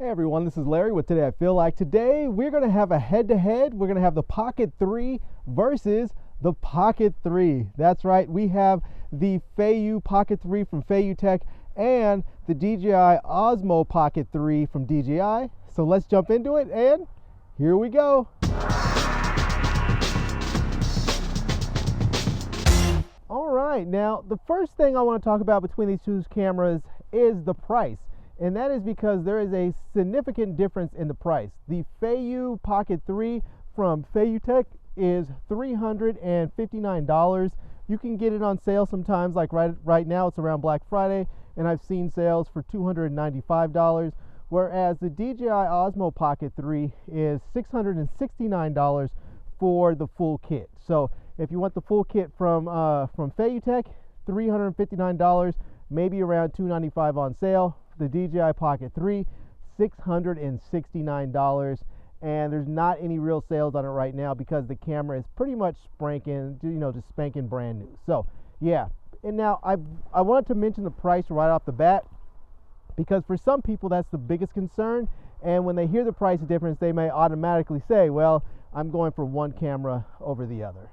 Hey everyone, this is Larry with Today I Feel Like. Today we're going to have a head-to-head. We're going to have the Pocket 3 versus the Pocket 3. That's right, we have the Feiyu Pocket 3 from Feiyutech and the DJI Osmo Pocket 3 from DJI. So let's jump into it, and here we go. All right, now the first thing I want to talk about between these two cameras is the price. And that is because there is a significant difference in the price. The Feiyu Pocket 3 from Feiyutech is $359. You can get it on sale sometimes, like right now it's around Black Friday, and I've seen sales for $295, whereas the DJI Osmo Pocket 3 is $669 for the full kit. So if you want the full kit from Feiyutech, $359, maybe around $295 on sale. The DJI Pocket 3, $669, and there's not any real sales on it right now because the camera is pretty much spanking, just spanking brand new. So yeah, and now I wanted to mention the price right off the bat because for some people that's the biggest concern, and when they hear the price difference they may automatically say, well, I'm going for one camera over the other.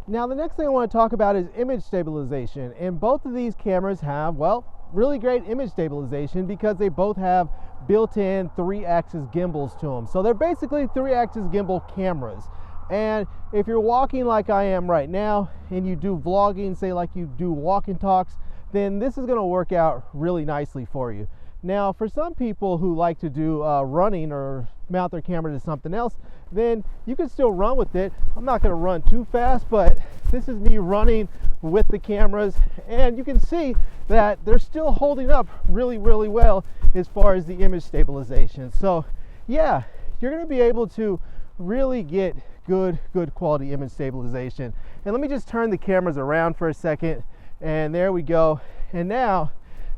Now the next thing I want to talk about is image stabilization, and both of these cameras have, well, really great image stabilization because they both have built-in 3-axis gimbals to them. So they're basically 3-axis gimbal cameras. And if you're walking like I am right now and you do vlogging, say like you do walk and talks, then this is going to work out really nicely for you. Now for some people who like to do running or mount their camera to something else, then you can still run with it. I'm not going to run too fast, but this is me running with the cameras, and you can see that they're still holding up really well as far as the image stabilization. So yeah, you're going to be able to really get good quality image stabilization. And let me just turn the cameras around for a second, and there we go. And now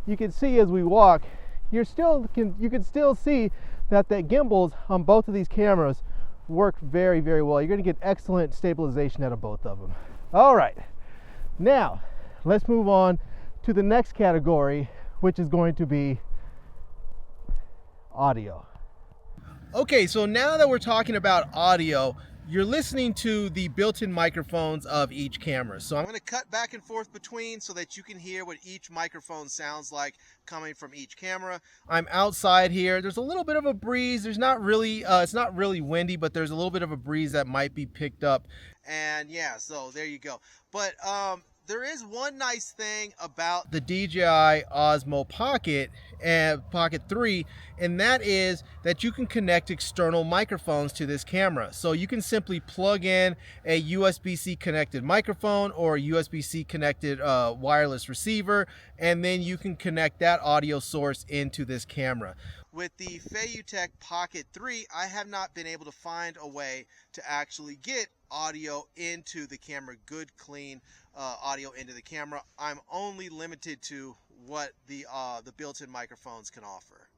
you can see as we walk, you can still see that the gimbals on both of these cameras work very well. You're going to get excellent stabilization out of both of them. All right, now let's move on to the next category, which is going to be audio. Okay, so now that we're talking about audio, you're listening to the built-in microphones of each camera. So I'm going to cut back and forth between so that you can hear what each microphone sounds like coming from each camera. I'm outside here. There's a little bit of a breeze. There's not really, it's not really windy, but there's a little bit of a breeze that might be picked up. And yeah, so there you go. But there is one nice thing about the DJI Osmo Pocket and Pocket 3, and that is that you can connect external microphones to this camera. So you can simply plug in a USB-C connected microphone or a USB-C connected wireless receiver, and then you can connect that audio source into this camera. With the Feiyutech Pocket 3, I have not been able to find a way to actually get audio into the camera, good clean audio into the camera. I'm only limited to what the built-in microphones can offer.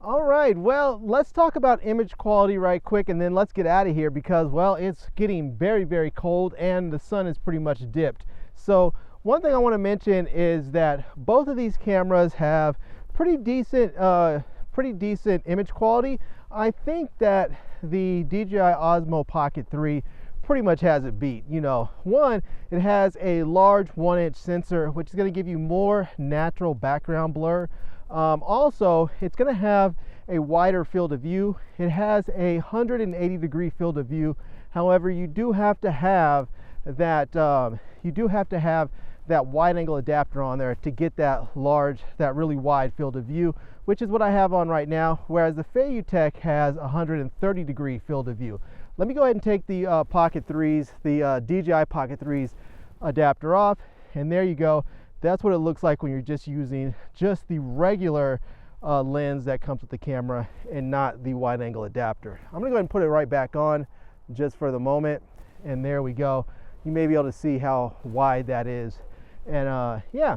All right, well, let's talk about image quality right quick, and then let's get out of here because, well, it's getting very cold and the sun is pretty much dipped. So one thing I want to mention is that both of these cameras have pretty decent image quality. I think that the DJI Osmo Pocket 3 pretty much has it beat. One, it has a large 1-inch sensor, which is going to give you more natural background blur. Also, it's going to have a wider field of view. It has a 180-degree field of view. However, you do have to have that wide-angle adapter on there to get that really wide field of view, which is what I have on right now, whereas the Feiyutech has a 130-degree field of view. Let me go ahead and take the Pocket 3's, the DJI Pocket 3's adapter off, and there you go. That's what it looks like when you're just using just the regular lens that comes with the camera and not the wide-angle adapter. I'm gonna go ahead and put it right back on just for the moment, and there we go. You may be able to see how wide that is. And yeah.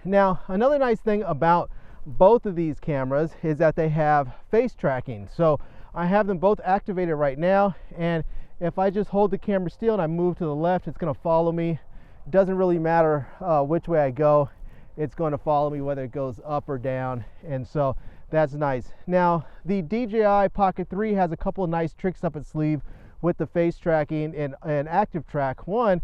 Now, another nice thing about both of these cameras is that they have face tracking. So I have them both activated right now, and if I just hold the camera still and I move to the left, it's going to follow me. It doesn't really matter which way I go, it's going to follow me whether it goes up or down. And so that's nice. Now, the DJI Pocket 3 has a couple of nice tricks up its sleeve with the face tracking and active track. One,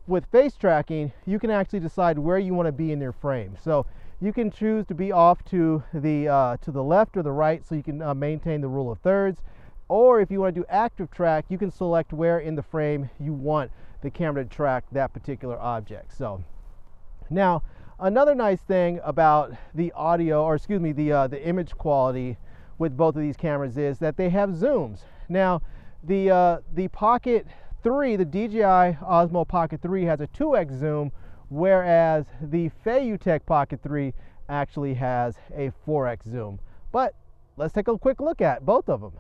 with face tracking, you can actually decide where you want to be in your frame. So you can choose to be off to the left or the right, so you can maintain the rule of thirds. Or if you want to do active track, you can select where in the frame you want the camera to track that particular object. So now, another nice thing about the audio, or excuse me, the image quality with both of these cameras is that they have zooms. Now, the Pocket 3, the DJI Osmo Pocket 3 has a 2x zoom, whereas the Feiyutech Pocket 3 actually has a 4x zoom. But let's take a quick look at both of them.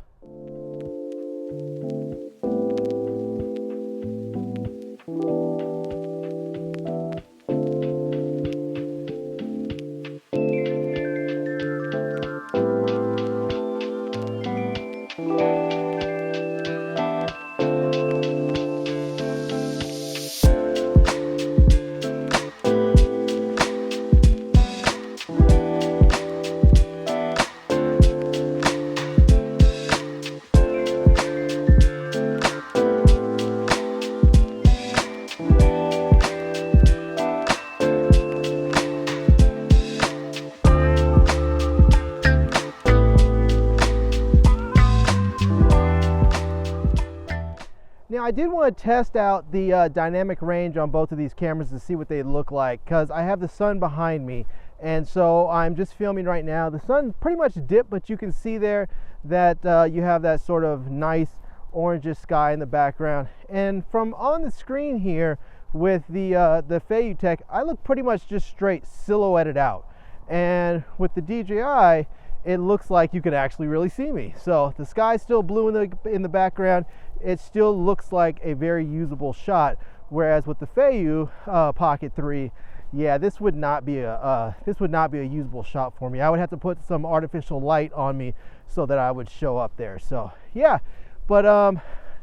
Now, I did want to test out the dynamic range on both of these cameras to see what they look like, because I have the sun behind me, and so I'm just filming right now. The sun pretty much dipped, but you can see there that you have that sort of nice orangish sky in the background. And from on the screen here with the Feiyutech, I look pretty much just straight silhouetted out. And with the DJI, it looks like you can actually really see me. So the sky's still blue in the background. It still looks like a very usable shot. Whereas with the Feiyu Pocket 3, yeah, this would not be a usable shot for me. I would have to put some artificial light on me so that I would show up there. So yeah, but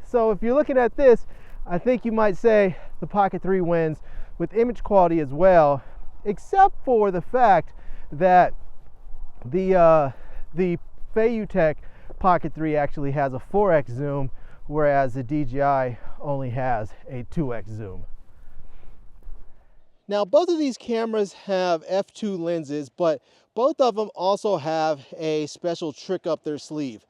so if you're looking at this, I think you might say the Pocket 3 wins with image quality as well, except for the fact that the Feiyutech Pocket 3 actually has a 4x zoom, whereas the DJI only has a 2x zoom. Now, both of these cameras have f2 lenses, but both of them also have a special trick up their sleeve.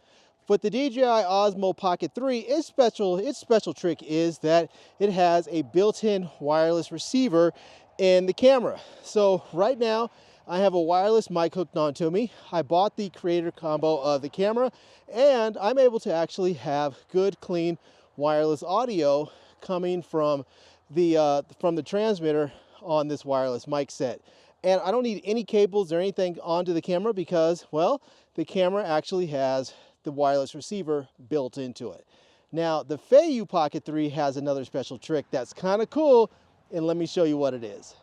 With the DJI Osmo Pocket 3, its special trick is that it has a built-in wireless receiver in the camera. So right now, I have a wireless mic hooked onto me. I bought the creator combo of the camera, and I'm able to actually have good, clean wireless audio coming from the transmitter on this wireless mic set. And I don't need any cables or anything onto the camera because, well, the camera actually has the wireless receiver built into it. Now, the Feiyu Pocket 3 has another special trick that's kind of cool, and let me show you what it is.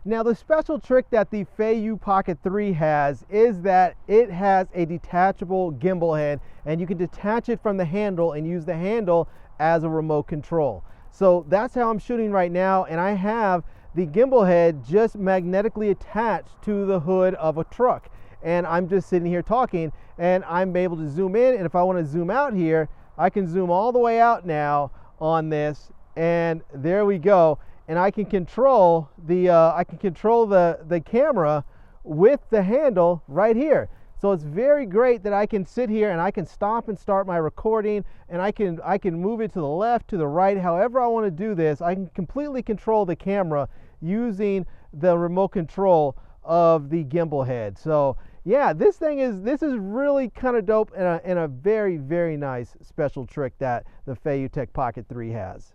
Now, the special trick that the Feiyu Pocket 3 has is that it has a detachable gimbal head, and you can detach it from the handle and use the handle as a remote control. So that's how I'm shooting right now, and I have the gimbal head just magnetically attached to the hood of a truck. And I'm just sitting here talking, and I'm able to zoom in, and if I want to zoom out here, I can zoom all the way out now on this, and there we go. And I can control the camera with the handle right here. So it's very great that I can sit here and I can stop and start my recording, and I can move it to the left, to the right, however I want to do this. I can completely control the camera using the remote control of the gimbal head. So yeah, this is really kind of dope, and a very, very nice special trick that the Feiyutech Pocket 3 has.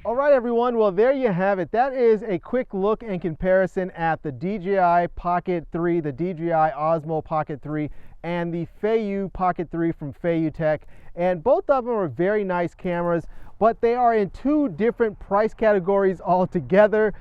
All right, everyone, well, there you have it. That is a quick look and comparison at the DJI Pocket 3, the DJI Osmo Pocket 3, and the Feiyu Pocket 3 from Feiyutech. And both of them are very nice cameras, but they are in two different price categories altogether.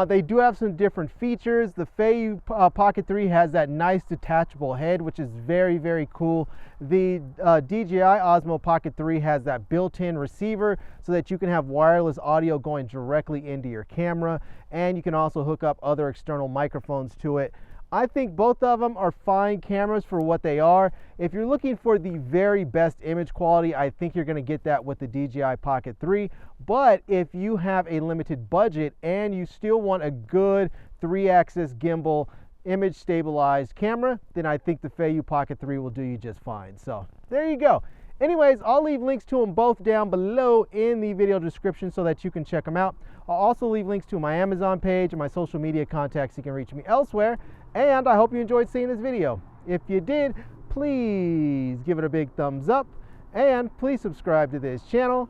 They do have some different features. The Feiyu Pocket 3 has that nice detachable head, which is very, very cool. The DJI Osmo Pocket 3 has that built-in receiver so that you can have wireless audio going directly into your camera, and you can also hook up other external microphones to it. I think both of them are fine cameras for what they are. If you're looking for the very best image quality, I think you're going to get that with the DJI Pocket 3. But if you have a limited budget and you still want a good 3-axis gimbal image stabilized camera, then I think the Feiyu Pocket 3 will do you just fine. So there you go. Anyways, I'll leave links to them both down below in the video description so that you can check them out. I'll also leave links to my Amazon page and my social media contacts so you can reach me elsewhere. And I hope you enjoyed seeing this video. If you did, please give it a big thumbs up and please subscribe to this channel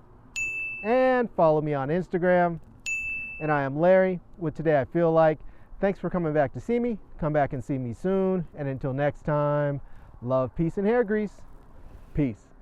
and follow me on Instagram. And I am Larry with Today I Feel Like. Thanks for coming back to see me. Come back and see me soon. And until next time, love, peace, and hair grease. Peace.